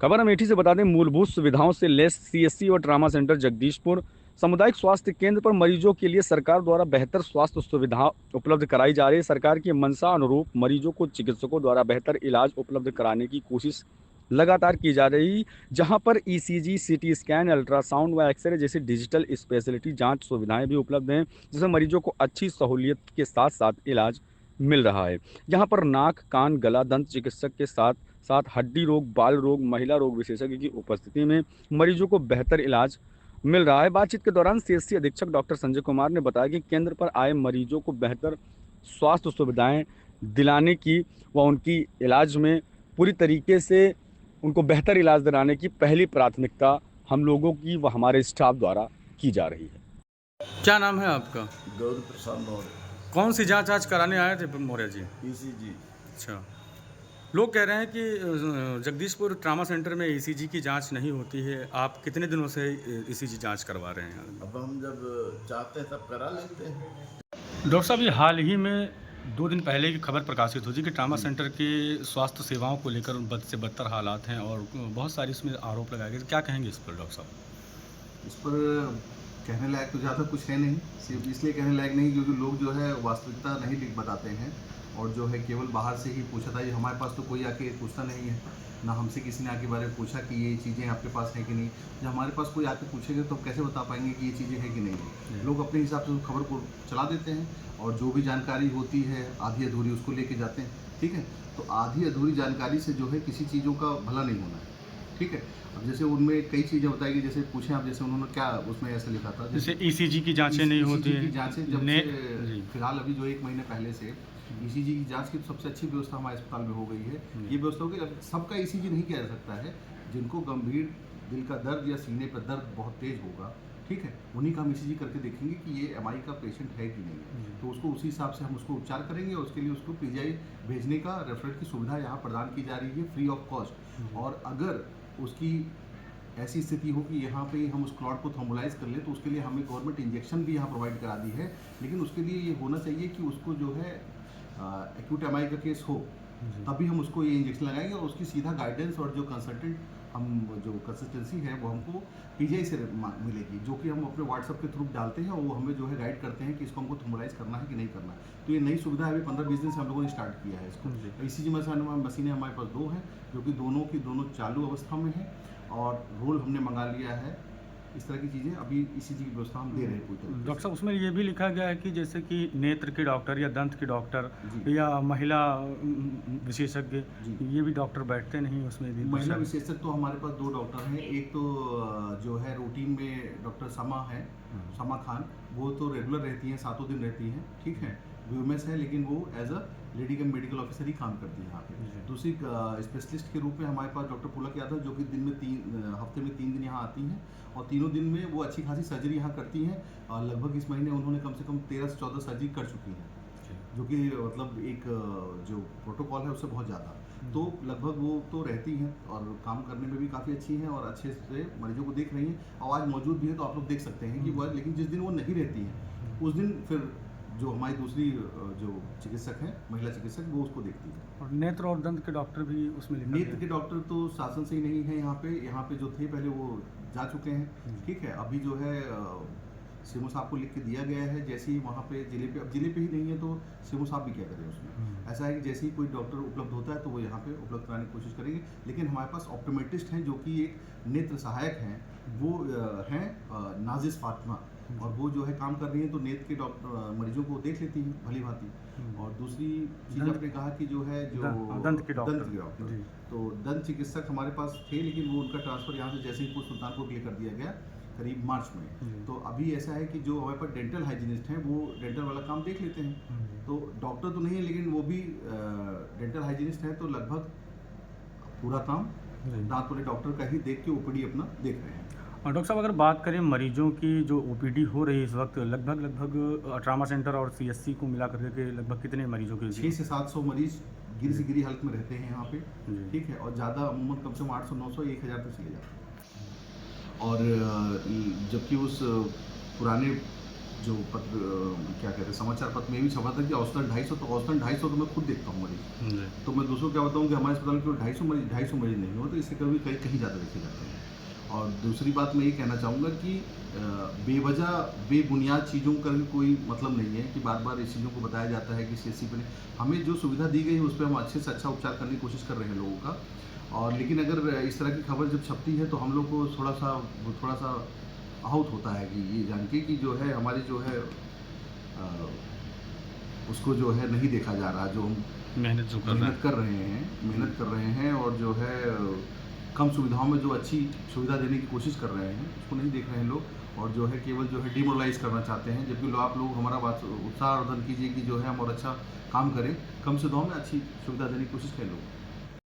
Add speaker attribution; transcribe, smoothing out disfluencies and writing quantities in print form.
Speaker 1: खबर अमेठी से बता दें, मूलभूत सुविधाओं से लैस सीएससी और ट्रामा सेंटर जगदीशपुर सामुदायिक स्वास्थ्य केंद्र पर मरीजों के लिए सरकार द्वारा बेहतर स्वास्थ्य सुविधा उपलब्ध कराई जा रही है। सरकार की मंशा अनुरूप मरीजों को चिकित्सकों द्वारा बेहतर इलाज उपलब्ध कराने की कोशिश लगातार की जा रही, जहां पर ईसीजी, सीटी स्कैन, अल्ट्रासाउंड व एक्सरे जैसी डिजिटल स्पेशलिटी जांच सुविधाएं भी उपलब्ध हैं, जिसमें मरीजों को अच्छी सहूलियत के साथ साथ इलाज मिल रहा है। यहाँ पर नाक, कान, गला, दंत चिकित्सक के साथ साथ हड्डी रोग, बाल रोग, महिला रोग विशेषज्ञ की उपस्थिति में मरीजों को बेहतर इलाज मिल रहा है। बातचीत के दौरान सीएससी अधीक्षक डॉक्टर संजय कुमार ने बताया कि केंद्र पर आए मरीजों को बेहतर स्वास्थ्य सुविधाएं दिलाने की व उनकी इलाज में पूरी तरीके से उनको बेहतर इलाज दिलाने की पहली प्राथमिकता हम लोगों की व हमारे स्टाफ द्वारा की जा रही है।
Speaker 2: क्या नाम है आपका?
Speaker 3: गौरी प्रसाद मौर्य।
Speaker 2: कौन सी जांच आज कराने आए थे मौर्य जी?
Speaker 3: ईसीजी।
Speaker 2: अच्छा, लोग कह रहे हैं कि जगदीशपुर ट्रामा सेंटर में ईसीजी की जांच नहीं होती है। आप कितने दिनों से ईसीजी जांच करवा रहे हैं?
Speaker 3: अब हम जब चाहते हैं तब करा लेते हैं।
Speaker 2: डॉक्टर साहब, ये हाल ही में 2 दिन पहले की खबर प्रकाशित हुई थी कि ट्रामा सेंटर की स्वास्थ्य सेवाओं को लेकर बद से बदतर हालात हैं और बहुत सारी इसमें आरोप लगाए गए। क्या कहेंगे इस पर डॉक्टर साहब?
Speaker 4: इस पर कहने लायक तो ज़्यादा कुछ है नहीं, सिर्फ इसलिए कहने लायक नहीं क्योंकि लोग जो है वास्तविकता नहीं लिख बताते हैं और जो है केवल बाहर से ही पूछा था। ये हमारे पास तो कोई आके पूछता नहीं है, ना हमसे किसी ने आके बारे में पूछा कि ये चीज़ें आपके पास हैं कि नहीं। जब हमारे पास कोई आके पूछेगा तो कैसे बता पाएंगे कि ये चीज़ें हैं कि नहीं है। लोग अपने हिसाब से खबर को चला देते हैं और जो भी जानकारी होती है आधी अधूरी उसको लेके जाते हैं। ठीक है, तो आधी अधूरी जानकारी से जो है किसी चीज़ों का भला नहीं होना है। ठीक है, अब जैसे उनमें कई चीज़ें बताई गई, जैसे पूछें आप, जैसे उन्होंने क्या उसमें ऐसा लिखा था,
Speaker 2: जैसे ईसीजी की जांचें नहीं होती
Speaker 4: की जांचें जब
Speaker 2: ने
Speaker 4: से फिलहाल अभी जो 1 महीने पहले से ईसीजी की जांच की सबसे अच्छी व्यवस्था हमारे अस्पताल में हो गई है। ये व्यवस्था हो गई, सबका ईसीजी नहीं किया जा सकता है। जिनको गंभीर दिल का दर्द या सीने पर दर्द बहुत तेज होगा, ठीक है, उन्हीं का हम ईसीजी करके देखेंगे कि ये एमआई का पेशेंट है कि नहीं है, तो उसको उसी हिसाब से हम उसको उपचार करेंगे और उसके लिए उसको पीजीआई भेजने का रेफरेंस की सुविधा यहाँ प्रदान की जा रही है फ्री ऑफ कॉस्ट। और अगर उसकी ऐसी स्थिति हो कि यहाँ पे हम उस क्लॉट को थर्मोलाइज कर लें तो उसके लिए हमें गवर्नमेंट इंजेक्शन भी यहाँ प्रोवाइड करा दी है। लेकिन उसके लिए ये होना चाहिए कि उसको जो है एक्यूट एमआई का केस हो, तभी हम उसको ये इंजेक्शन लगाएंगे और उसकी सीधा गाइडेंस और जो कंसल्टेंट हम जो कंसिस्टेंसी है वो हमको पीजीआई से मिलेगी, जो कि हम अपने व्हाट्सएप के थ्रू डालते हैं और वो हमें जो है गाइड करते हैं कि इसको हमको थर्मोलाइज करना है कि नहीं करना है। तो ये नई सुविधा है, अभी 15-20 दिन से हम लोगों ने स्टार्ट किया है इसको। ईसीजी मशीनें हमारे पास 2 हैं जो कि दोनों चालू अवस्था में है और रोल हमने मंगा लिया है। इस तरह की चीज़ें अभी ईसीजी की व्यवस्था हम दे रहे हैं पूरी तरह से।
Speaker 2: डॉक्टर साहब, उसमें ये भी लिखा गया है कि जैसे कि नेत्र के डॉक्टर या दंत के डॉक्टर या महिला विशेषज्ञ, ये भी डॉक्टर बैठते नहीं उसमें भी।
Speaker 4: महिला विशेषज्ञ तो हमारे पास 2 डॉक्टर हैं। एक तो जो है रूटीन में डॉक्टर समा है, समा खान, वो तो रेगुलर रहती हैं, 7 दिन रहती हैं। ठीक है, वीएमएस है लेकिन वो as a lady cum medical officer ही काम करती है यहाँ पे। दूसरी स्पेशलिस्ट के रूप में हमारे पास डॉक्टर पुलक यादव, जो कि दिन में हफ्ते में 3 दिन यहाँ आती हैं और तीनों दिन में वो अच्छी खासी सर्जरी यहाँ करती हैं। लगभग इस महीने उन्होंने कम से कम 13 से 14 सर्जरी कर चुकी हैं, जो कि मतलब एक जो प्रोटोकॉल है उससे बहुत ज़्यादा। तो लगभग वो तो रहती हैं और काम करने में भी काफ़ी अच्छी हैं और अच्छे से मरीजों को देख रही हैं और आज मौजूद भी है, तो आप लोग देख सकते हैं कि वो। लेकिन जिस दिन वो नहीं रहती हैं उस दिन फिर जो हमारी दूसरी जो चिकित्सक हैं, महिला चिकित्सक, वो उसको देखती है।
Speaker 2: और नेत्र और दंत के डॉक्टर भी उसमें लिखा
Speaker 4: नेत्र के डॉक्टर तो शासन से ही नहीं है यहाँ पे जो थे पहले वो जा चुके हैं। ठीक है, अभी जो है सीएमओ साहब को लिख के दिया गया है, जैसे ही वहाँ पे जिले पे, अब जिले पे ही नहीं है तो सीएमओ साहब भी क्या करें उसमें। ऐसा है कि जैसे ही कोई डॉक्टर उपलब्ध होता है तो वो यहाँ पे उपलब्ध कराने की कोशिश करेंगे। लेकिन हमारे पास ऑप्टोमेट्रिस्ट हैं जो कि एक नेत्र सहायक हैं, वो हैं नाजिस फातिमा, और वो जो है काम कर रही हैं, तो नेत्र के डॉक्टर मरीजों को देख लेती हैं भली भांति। और दूसरी चीज़ आपने कहा कि जो है जो
Speaker 2: दंत के डॉक्टर,
Speaker 4: तो दंत चिकित्सक हमारे पास थे लेकिन वो उनका ट्रांसफ़र यहाँ से जैसे ही सुल्तानपुर के लिए कर दिया गया करीब मार्च में। तो अभी ऐसा है कि जो हमारे पास डेंटल हाइजीनिस्ट हैं वो डेंटल वाला काम देख लेते हैं। तो डॉक्टर तो नहीं है लेकिन वो भी डेंटल हाइजीनिस्ट है, तो लगभग पूरा काम दांत वाले डॉक्टर का ही देख के ओपीडी अपना देख रहे हैं।
Speaker 2: और डॉक्टर साहब, अगर बात करें मरीजों की जो ओपीडी हो रही है इस वक्त, लगभग ट्रामा सेंटर और सीएससी को मिला करके लगभग कितने मरीजों की?
Speaker 4: 600 से 700 मरीज गिर से गिरी हालत में रहते हैं यहाँ पे। ठीक है, और ज़्यादा अमूमन कम से कम 800-900 1000 तक चले जाते हैं। और जबकि उस पुराने जो पत्र क्या कहते हैं समाचार पत्र में भी छपा था कि औसतन 250, तो औसतन 250 तो मैं खुद देखता हूँ मरीज।
Speaker 2: जी।
Speaker 4: तो मैं दूसरों को क्या बताऊँ कि हमारे अस्पताल में केवल 250 मरीज नहीं होते, इससे कभी कहीं ज़्यादा देखे जाते हैं। और दूसरी बात मैं ये कहना चाहूँगा कि बेवजह बेबुनियाद चीज़ों का भी कोई मतलब नहीं है कि बार बार इस चीज़ों को बताया जाता है कि CSC पे नहीं। हमें जो सुविधा दी गई है उस पर हम अच्छे से अच्छा उपचार करने की कोशिश कर रहे हैं लोगों का। और लेकिन अगर इस तरह की खबर जब छपती है तो हम लोग को थोड़ा सा आहत होता है कि ये जान के कि जो है हमारी जो है उसको जो है नहीं देखा जा रहा, जो हम
Speaker 2: मेहनत जो कर रहे
Speaker 4: मेहनत कर रहे हैं और जो है कम सुविधाओं में जो अच्छी सुविधा देने की कोशिश कर रहे हैं उसको नहीं देख रहे हैं लोग, और जो है केवल जो है डिमोरलाइज करना चाहते हैं। जबकि आप लोग हमारा बात उत्साहवर्धन कीजिए कि जो है हम और अच्छा काम करें, कम सुविधाओं में अच्छी सुविधा देने की कोशिश करें लोग।